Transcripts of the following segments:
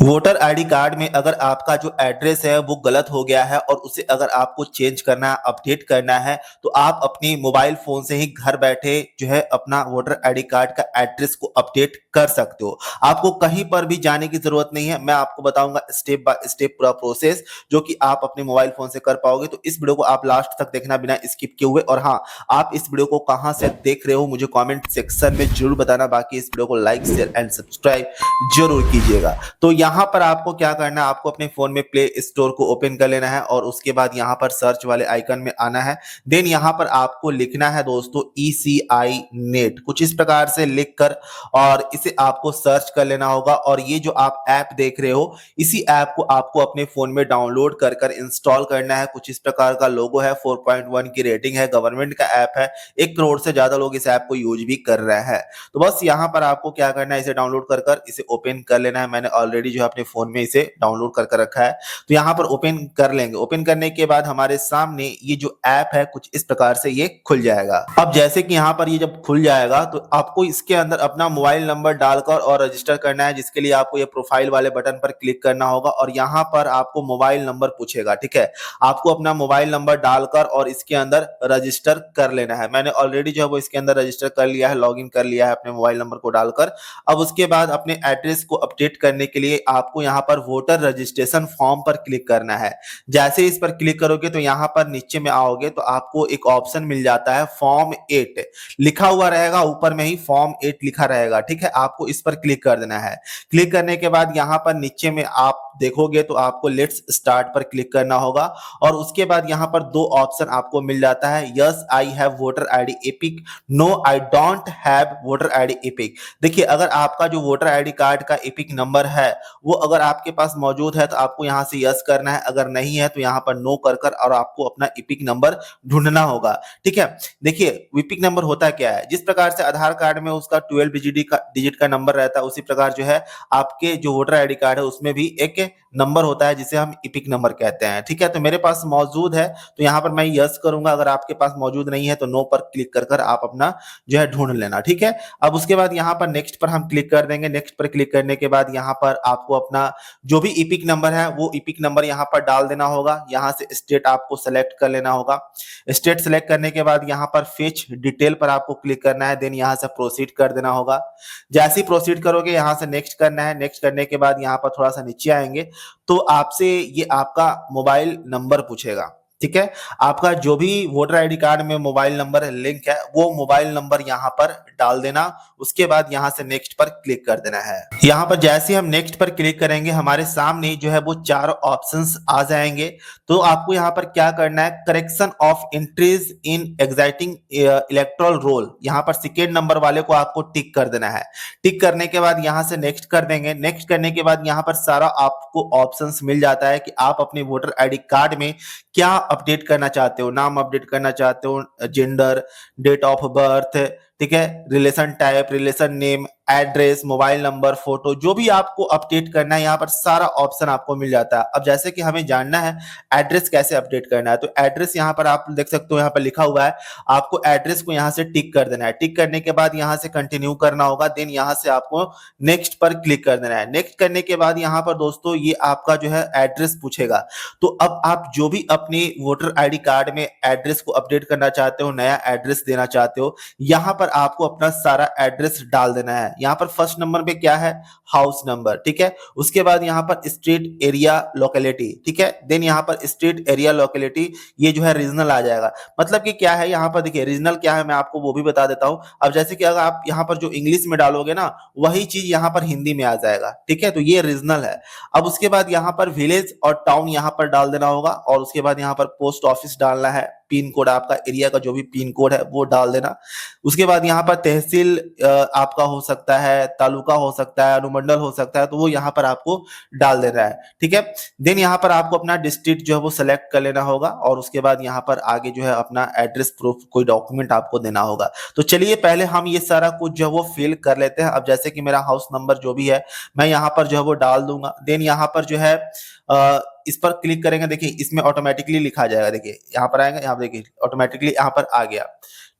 Voter ID card में अगर आपका जो एड्रेस है वो गलत हो गया है और उसे अगर आपको चेंज करना है, अपडेट करना है, तो आप अपनी मोबाइल फोन से ही घर बैठे जो है अपना वोटर आईडी कार्ड का एड्रेस को अपडेट कर सकते हो। आपको कहीं पर भी जाने की जरूरत नहीं है। मैं आपको बताऊंगा स्टेप बाय स्टेप पूरा प्रोसेस, जो कि आप अपने मोबाइल फोन से कर पाओगे। तो इस वीडियो को आप लास्ट तक देखना बिना स्किप किए हुए। और हाँ, आप इस वीडियो को कहां से देख रहे हो मुझे कमेंट सेक्शन में जरूर बताना। बाकी इस वीडियो को लाइक शेयर एंड सब्सक्राइब जरूर कीजिएगा। तो यहाँ पर आपको क्या करना है, आपको अपने फोन में प्ले स्टोर को ओपन कर लेना है और उसके बाद यहाँ पर सर्च वाले आइकन में आना है। देन यहाँ पर आपको लिखना है दोस्तों ECI नेट, कुछ इस प्रकार से लिखकर और इसे आपको सर्च कर लेना होगा। और ये जो आप ऐप देख रहे हो, इसी ऐप को आपको अपने फोन में डाउनलोड कर कर इंस्टॉल करना है। कुछ इस प्रकार का लोगो है, 4.1 की रेटिंग है, गवर्नमेंट का ऐप है, 1 करोड़ से ज्यादा लोग इस ऐप को यूज भी कर रहे हैं। तो बस यहाँ पर आपको क्या करना है, इसे डाउनलोड कर कर इसे ओपन कर लेना है। मैंने ऑलरेडी जो है अपने फोन में इसे डाउनलोड कर कर रखा है। तो यहाँ पर ओपन कर लेंगे। ओपन करने के बाद हमारे सामने ये जो ऐप है कुछ इस प्रकार से ये खुल जाएगा। अब जैसे कि यहाँ पर ये जब खुल जाएगा तो आपको इसके अंदर अपना मोबाइल नंबर डालकर और रजिस्टर करना है, जिसके लिए आपको ये प्रोफाइल वाले बटन पर क्लिक करना होगा और यहाँ पर आपको मोबाइल नंबर पूछेगा। ठीक है, आपको अपना मोबाइल नंबर डालकर और इसके अंदर रजिस्टर कर लेना है। मैंने ऑलरेडी जो है वो इसके अंदर रजिस्टर कर लिया है, लॉगिन कर लिया है अपने मोबाइल नंबर को डालकर। अब उसके बाद अपने एड्रेस को अपडेट करने के लिए आपको यहाँ पर वोटर रजिस्ट्रेशन फॉर्म पर क्लिक करना है। जैसे इस पर क्लिक करोगे तो यहाँ पर नीचे में आओगे तो आपको एक ऑप्शन मिल जाता है फॉर्म 8 लिखा हुआ रहेगा, ऊपर में ही फॉर्म 8 लिखा रहेगा। ठीक है, आपको इस पर क्लिक कर देना है। क्लिक करने के बाद यहाँ पर नीचे में आप देखोगे तो आपको लेट्स स्टार्ट पर क्लिक करना होगा और उसके बाद यहाँ पर 2 ऑप्शन आपको मिल जाता है, yes I have voter ID EPIC, no I don't have voter ID EPIC. देखिए, अगर आपका जो वोटर आईडी कार्ड का एपिक नंबर है वो अगर आपके पास मौजूद है तो आपको यहाँ से यस करना है, अगर नहीं है तो यहाँ पर नो कर कर और आपको अपना एपिक नंबर ढूंढना होगा। ठीक है, देखिए एपिक नंबर होता क्या है, जिस प्रकार से आधार कार्ड में उसका 12 डिजिट का नंबर रहता है, उसी प्रकार जो है आपके जो वोटर आईडी कार्ड है उसमें भी एक नंबर होता है जिसे हम एपिक नंबर कहते हैं। ठीक है, तो मेरे पास मौजूद है तो यहाँ पर मैं यस करूंगा, अगर आपके पास मौजूद नहीं है तो नो पर क्लिक कर कर आप अपना जो है ढूंढ लेना। ठीक है, अब उसके बाद यहाँ पर नेक्स्ट पर हम क्लिक कर देंगे। नेक्स्ट पर क्लिक करने के बाद यहाँ पर आपको अपना जो भी एपिक नंबर है वो एपिक नंबर यहाँ पर डाल देना होगा। यहाँ से स्टेट आपको सेलेक्ट कर लेना होगा। स्टेट सेलेक्ट करने के बाद यहाँ पर फेच डिटेल पर आपको क्लिक करना है, देन यहाँ से प्रोसीड कर देना होगा। जैसे ही प्रोसीड करोगे यहाँ से नेक्स्ट करना है। नेक्स्ट करने के बाद यहाँ पर थोड़ा सा नीचे आएंगे तो आपसे ये आपका मोबाइल नंबर पूछेगा। ठीक है, आपका जो भी वोटर आईडी कार्ड में मोबाइल नंबर लिंक है वो मोबाइल नंबर यहाँ पर डाल देना। उसके बाद यहाँ से नेक्स्ट पर क्लिक कर देना है। यहाँ पर जैसे हम नेक्स्ट पर क्लिक करेंगे हमारे सामने जो है वो 4 ऑप्शंस आ जाएंगे। तो आपको यहाँ पर क्या करना है, correction of entries in exciting electoral roll, यहाँ पर सेकेंड नंबर वाले को आपको टिक कर देना है। टिक करने के बाद यहाँ से नेक्स्ट कर देंगे। नेक्स्ट करने के बाद यहाँ पर सारा आपको ऑप्शंस मिल जाता है कि आप अपने वोटर आईडी कार्ड में क्या अपडेट करना चाहते हो। नाम अपडेट करना चाहते हो, जेंडर, डेट ऑफ बर्थ, ठीक है, relation type, relation name, address, mobile number, photo, जो भी आपको अपडेट करना है यहाँ पर सारा ऑप्शन आपको मिल जाता है। अब जैसे कि हमें जानना है एड्रेस कैसे अपडेट करना है, तो एड्रेस यहाँ पर आप देख सकते हो, यहाँ पर लिखा हुआ है, आपको एड्रेस को यहाँ से टिक कर देना है। टिक करने के बाद यहाँ से कंटिन्यू करना होगा, देन यहाँ से आपको नेक्स्ट पर क्लिक कर देना है। नेक्स्ट करने के बाद यहाँ पर दोस्तों ये आपका जो है एड्रेस पूछेगा। तो अब आप जो भी अपने वोटर आईडी कार्ड में एड्रेस को अपडेट करना चाहते हो, नया एड्रेस देना चाहते हो, यहाँ पर आपको अपना सारा एड्रेस डाल देना है। यहाँ पर फर्स्ट नंबर पे क्या है, हाउस नंबर। ठीक है, उसके बाद यहाँ पर स्ट्रीट एरिया लोकेलिटी। ठीक है, देन यहाँ पर स्ट्रीट एरिया लोकेलिटी, ये जो है रीजनल आ जाएगा। मतलब कि क्या है, यहाँ पर देखिए रीजनल क्या है मैं आपको वो भी बता देता हूँ। अब जैसे कि अगर आप यहाँ पर जो इंग्लिश में डालोगे ना वही चीज यहाँ पर हिंदी में आ जाएगा। ठीक है, तो ये रीजनल है। अब उसके बाद यहाँ पर विलेज और टाउन यहाँ पर डाल देना होगा और उसके बाद यहाँ पर पोस्ट ऑफिस डालना है, पिन कोड आपका एरिया का जो भी पिन कोड है वो डाल देना। उसके बाद यहाँ पर तहसील आपका हो सकता है, तालुका हो सकता है, अनुमंडल हो सकता है, तो वो यहाँ पर आपको डाल देना है। ठीक है, देन यहाँ पर आपको अपना डिस्ट्रिक्ट जो है वो सिलेक्ट कर लेना होगा और उसके बाद यहाँ पर आगे जो है अपना एड्रेस प्रूफ कोई डॉक्यूमेंट आपको देना होगा। तो चलिए पहले हम ये सारा कुछ जो है वो फिल कर लेते हैं। अब जैसे कि मेरा हाउस नंबर जो भी है मैं यहाँ पर जो है वो डाल दूंगा। देन यहाँ पर जो है इस पर क्लिक करेंगे, देखिए इसमें ऑटोमेटिकली लिखा जाएगा। देखिए यहाँ पर आएंगे, यहाँ पर देखिए ऑटोमेटिकली यहाँ पर आ गया।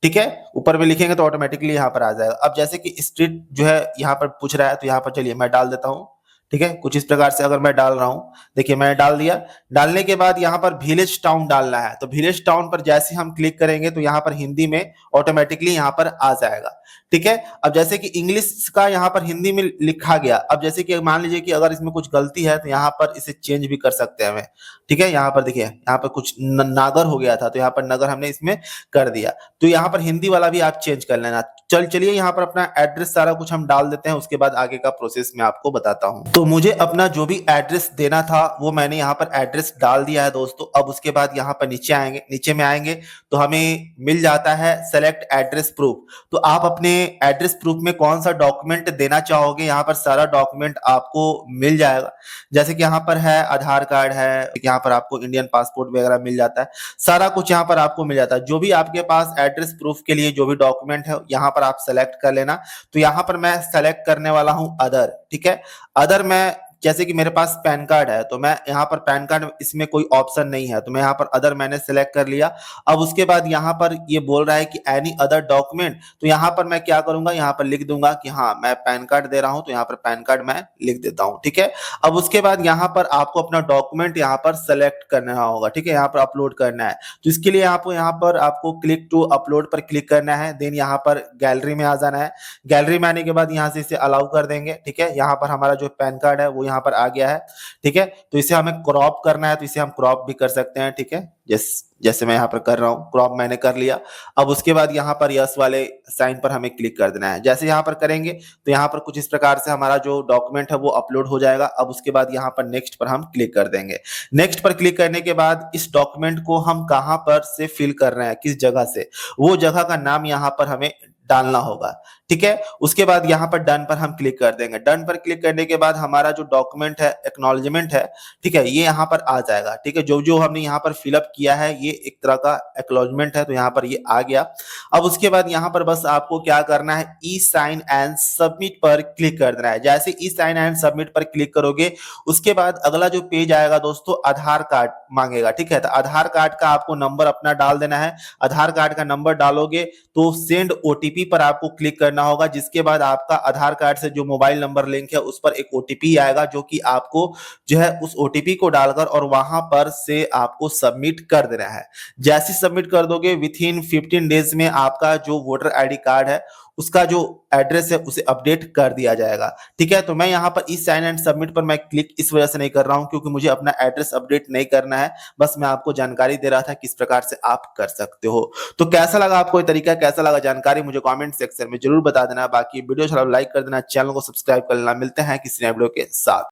ठीक है, ऊपर में लिखेंगे तो ऑटोमेटिकली यहाँ पर आ जाएगा। अब जैसे कि स्ट्रीट जो है यहाँ पर पूछ रहा है तो यहाँ पर चलिए मैं डाल देता हूँ। ठीक है, कुछ इस प्रकार से अगर मैं डाल रहा हूँ, देखिए मैंने डाल दिया। डालने के बाद यहाँ पर विलेज टाउन डालना है, तो विलेज टाउन पर जैसे हम क्लिक करेंगे तो यहाँ पर हिंदी में ऑटोमेटिकली यहाँ पर आ जाएगा। ठीक है, अब जैसे कि इंग्लिश का यहाँ पर हिंदी में लिखा गया, अब जैसे कि मान लीजिए कि अगर इसमें कुछ गलती है तो यहाँ पर इसे चेंज भी कर सकते हैं हमें। ठीक है, यहाँ पर देखिए यहाँ पर कुछ नागर हो गया था, तो यहाँ पर नगर हमने इसमें कर दिया। तो यहाँ पर हिंदी वाला भी आप चेंज कर लेना। चलिए यहाँ पर अपना एड्रेस सारा कुछ हम डाल देते हैं, उसके बाद आगे का प्रोसेस मैं आपको बताता हूँ। तो मुझे अपना जो भी एड्रेस देना था वो मैंने यहाँ पर एड्रेस डाल दिया है दोस्तों। अब उसके बाद यहाँ पर नीचे आएंगे, नीचे में आएंगे तो हमें मिल जाता है सेलेक्ट एड्रेस प्रूफ। तो आप अपने एड्रेस प्रूफ में कौन सा डॉक्यूमेंट देना चाहोगे, यहाँ पर सारा डॉक्यूमेंट आपको मिल जाएगा। जैसे कि यहाँ पर है आधार कार्ड है, यहाँ पर आपको इंडियन पासपोर्ट वगैरह मिल जाता है, सारा कुछ यहाँ पर आपको मिल जाता है। जो भी आपके पास एड्रेस प्रूफ के लिए जो भी डॉक्यूमेंट है यहाँ पर आप सेलेक्ट कर लेना। तो यहाँ पर मैं सेलेक्ट करने वाला हूँ अदर। ठीक है, अदर मैं जैसे कि मेरे पास पैन कार्ड है तो मैं यहाँ पर पैन कार्ड इसमें कोई ऑप्शन नहीं है, तो मैं यहाँ पर अदर मैंने सेलेक्ट कर लिया। अब उसके बाद यहाँ पर ये बोल रहा है कि एनी अदर डॉक्यूमेंट, तो यहाँ पर मैं क्या करूंगा, यहाँ पर लिख दूंगा कि हाँ मैं पैन कार्ड दे रहा हूँ, तो यहाँ पर पैन कार्ड मैं लिख देता हूँ। ठीक है, अब उसके बाद यहाँ पर आपको अपना डॉक्यूमेंट यहाँ पर सेलेक्ट करना होगा। ठीक है, यहाँ पर अपलोड करना है, तो इसके लिए आपको यहाँ पर आपको क्लिक टू अपलोड पर क्लिक करना है। देन यहाँ पर गैलरी में आ जाना है। गैलरी में आने के बाद यहाँ से इसे अलाउ कर देंगे। ठीक है, यहाँ पर हमारा जो पैन कार्ड है वो यहाँ पर आ गया है। ठीक है, तो इसे हमें क्रॉप करना है, तो इसे हम क्रॉप भी कर सकते हैं। ठीक है, जैसे मैं यहाँ पर कर रहा हूँ, क्रॉप मैंने कर लिया। अब उसके बाद यहाँ पर यस वाले साइन पर हमें क्लिक कर देना है। जैसे यहाँ पर करेंगे तो यहाँ पर कुछ इस प्रकार से हमारा जो डॉक्यूमेंट है वो अपलोड हो जाएगा। अब उसके बाद यहाँ पर नेक्स्ट पर हम क्लिक कर देंगे। नेक्स्ट पर क्लिक करने के बाद इस डॉक्यूमेंट को हम कहाँ पर से फिल कर रहे हैं, किस जगह से, वो जगह का नाम यहाँ पर हमें डालना होगा। ठीक है, उसके बाद यहाँ पर डन पर हम क्लिक कर देंगे। डन पर क्लिक करने के बाद हमारा जो डॉक्यूमेंट है, एक्नॉलेजमेंट है, ठीक है, ये यहाँ पर आ जाएगा। ठीक है, जो जो हमने यहाँ पर फिलअप किया है ये एक तरह का एक्नॉलेजमेंट है, तो यहाँ पर ये आ गया। अब उसके बाद यहाँ पर बस आपको क्या करना है, ई साइन एंड सबमिट पर क्लिक कर देना है। जैसे ई साइन एंड सबमिट पर क्लिक करोगे उसके बाद अगला जो पेज आएगा दोस्तों, आधार कार्ड मांगेगा। ठीक है, तो आधार कार्ड का आपको नंबर अपना डाल देना है। आधार कार्ड का नंबर डालोगे तो सेंड ओटीपी पर आपको क्लिक करना होगा, जिसके बाद आपका आधार कार्ड से जो मोबाइल नंबर लिंक है उस पर एक ओटीपी आएगा, जो कि आपको जो है उस ओटीपी को डालकर और वहां पर से आपको सबमिट कर देना है। जैसे सबमिट कर दोगे विथ इन 15 डेज में आपका जो वोटर आईडी कार्ड है उसका जो एड्रेस है उसे अपडेट कर दिया जाएगा। ठीक है, तो मैं यहाँ पर इस साइन एंड सबमिट पर मैं क्लिक इस वजह से नहीं कर रहा हूँ क्योंकि मुझे अपना एड्रेस अपडेट नहीं करना है, बस मैं आपको जानकारी दे रहा था किस प्रकार से आप कर सकते हो। तो कैसा लगा आपको ये तरीका, कैसा लगा जानकारी, मुझे कमेंट सेक्शन में जरूर बता देना। बाकी वीडियो अच्छा लाइक कर देना, चैनल को सब्सक्राइब कर लेना। मिलते हैं किसी नए वीडियो के साथ।